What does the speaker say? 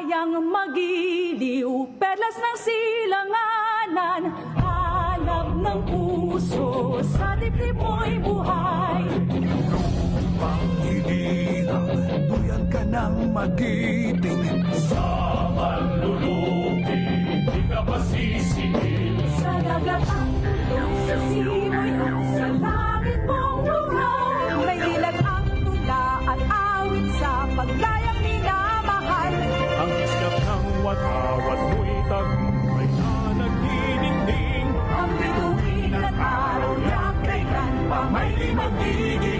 kayang magiliw, perlas ng silanganan, hanap ng puso, sa dibdib mo'y buhay. Panghihilang, duyan ka ng magiting. Sa manlulupi, di ka masisingil. Sa dagat ang tulong, sa simoy at sa langit mong lugaw. May dilag ang tula at awit sa paglayang minamahal. Ang iskap ng watawat mo'y tagumpay na nagdidingding. Ang bituin at araw na kailan pa may May magiging